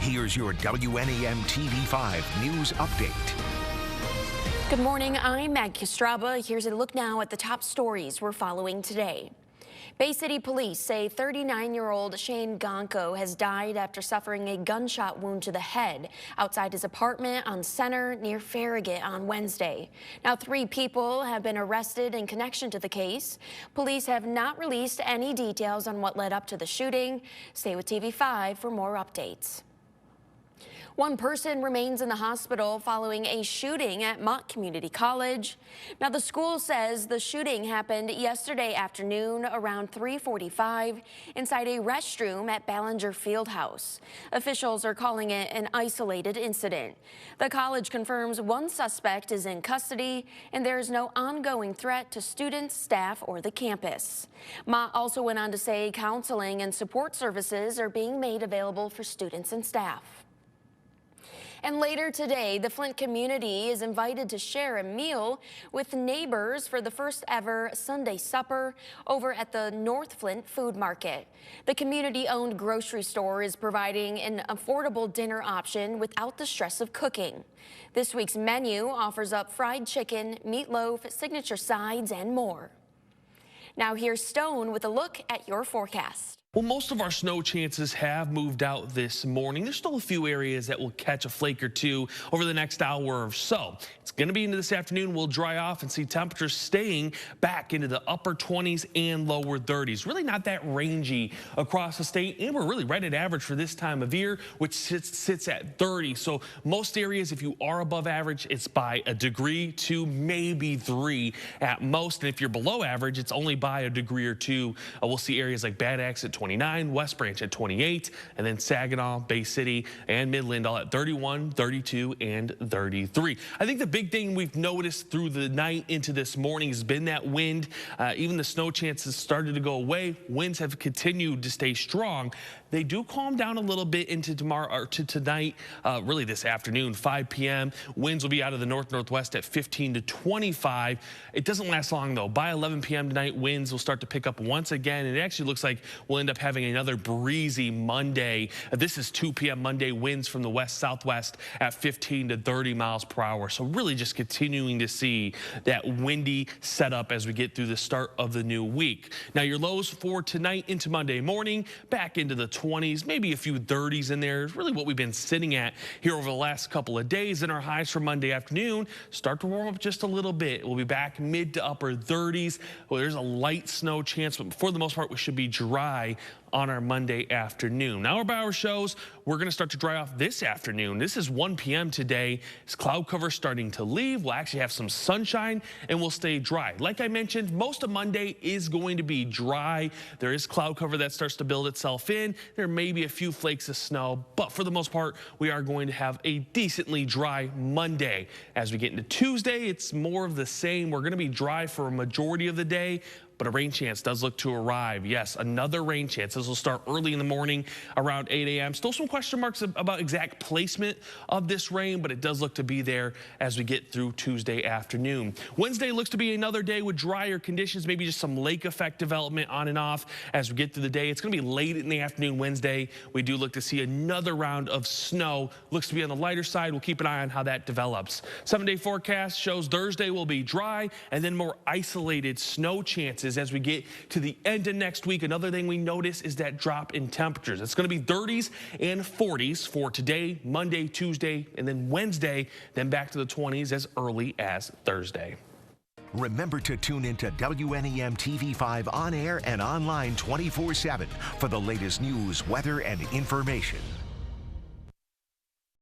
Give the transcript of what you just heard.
Here's your WNEM TV5 News Update. Good morning, I'm Mag Castraba. Here's a look now at the top stories we're following today. Bay City police say 39-year-old Shane Gonko has died after suffering a gunshot wound to the head outside his apartment on Center near Farragut on Wednesday. Now, 3 people have been arrested in connection to the case. Police have not released any details on what led up to the shooting. Stay with TV5 for more updates. One person remains in the hospital following a shooting at Mott Community College. Now, the school says the shooting happened yesterday afternoon around 3:45 inside a restroom at Ballinger Fieldhouse. Officials are calling it an isolated incident. The college confirms one suspect is in custody and there is no ongoing threat to students, staff, or the campus. Mott also went on to say counseling and support services are being made available for students and staff. And later today, the Flint community is invited to share a meal with neighbors for the first ever Sunday supper over at the North Flint Food Market. The community-owned grocery store is providing an affordable dinner option without the stress of cooking. This week's menu offers up fried chicken, meatloaf, signature sides, and more. Now here's Stone with a look at your forecast. Well, most of our snow chances have moved out this morning. There's still a few areas that will catch a flake or two over the next hour or so. It's going to be into this afternoon. We'll dry off and see temperatures staying back into the upper 20s and lower 30s. Really not that rangy across the state, and we're really right at average for this time of year, which sits at 30. So most areas, if you are above average, it's by a degree to maybe 3 at most. And if you're below average, it's only by a degree or 2. We'll see areas like Bad Axe at 29, West Branch at 28, and then Saginaw, Bay City, and Midland all at 31, 32, and 33. I think the big thing we've noticed through the night into this morning has been that wind. Even the snow chances started to go away. Winds have continued to stay strong. They do calm down a little bit into tomorrow or to tonight, really this afternoon, 5 p.m. Winds will be out of the northwest at 15 to 25. It doesn't last long, though. By 11 p.m. tonight, winds will start to pick up once again. And it actually looks like we'll end up having another breezy Monday. This is 2 p.m. Monday, winds from the west-southwest at 15 to 30 miles per hour. So really just continuing to see that windy setup as we get through the start of the new week. Now, your lows for tonight into Monday morning, back into the 20s, maybe a few 30s in there is really what we've been sitting at here over the last couple of days. And our highs for Monday afternoon start to warm up just a little bit. We'll be back mid to upper 30s. Well, there's a light snow chance, but for the most part, we should be dry on our Monday afternoon. Hour by hour shows, we're going to start to dry off this afternoon. This is 1 p.m. today. As cloud cover starting to leave, we'll actually have some sunshine and we'll stay dry. Like I mentioned, most of Monday is going to be dry. There is cloud cover that starts to build itself in. There may be a few flakes of snow, but for the most part, we are going to have a decently dry Monday. As we get into Tuesday, it's more of the same. We're going to be dry for a majority of the day, but a rain chance does look to arrive. Yes, another rain chance. This will start early in the morning around 8 a.m. Still some question marks about exact placement of this rain, but it does look to be there as we get through Tuesday afternoon. Wednesday looks to be another day with drier conditions, maybe just some lake effect development on and off as we get through the day. It's going to be late in the afternoon Wednesday. We do look to see another round of snow. Looks to be on the lighter side. We'll keep an eye on how that develops. 7-day forecast shows Thursday will be dry and then more isolated snow chances as we get to the end of next week. Another thing we notice is that drop in temperatures. It's going to be 30s and 40s for today, Monday, Tuesday, and then Wednesday, then back to the 20s as early as Thursday. Remember to tune into WNEM TV5 on air and online 24/7 for the latest news, weather, and information.